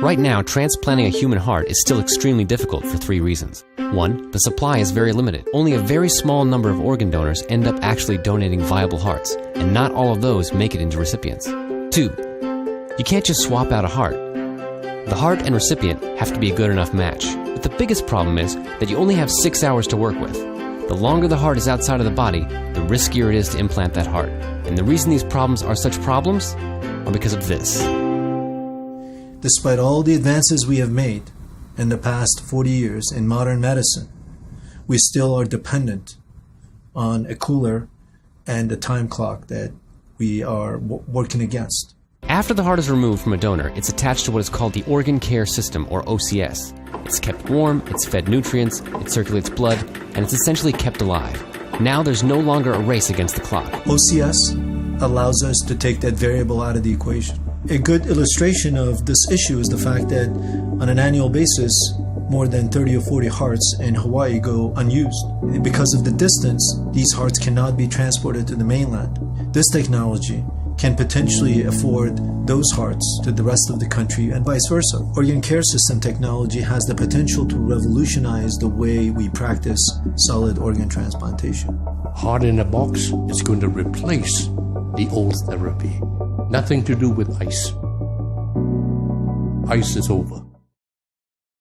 Right now, transplanting a human heart is still extremely difficult for 3 reasons. 1. The supply is very limited. Only a very small number of organ donors end up actually donating viable hearts, and not all of those make it into recipients. 2. You can't just swap out a heart. The heart and recipient have to be a good enough match. But the biggest problem is that you only have 6 hours to work with. The longer the heart is outside of the body, the riskier it is to implant that heart. And the reason these problems are such problems are because of this. Despite all the advances we have made in the past 40 years in modern medicine, we still are dependent on a cooler and a time clock that we are working against. After the heart is removed from a donor, it's attached to what is called the Organ Care System, or OCS. It's kept warm, it's fed nutrients, it circulates blood, and it's essentially kept alive. Now there's no longer a race against the clock. OCS allows us to take that variable out of the equation. A good illustration of this issue is the fact that on an annual basis, more than 30 or 40 hearts in Hawaii go unused. Because of the distance, these hearts cannot be transported to the mainland. This technology can potentially afford those hearts to the rest of the country and vice versa. Organ care system technology has the potential to revolutionize the way we practice solid organ transplantation. Heart in a box is going to replace the old therapy. Nothing to do with ice. Ice is over.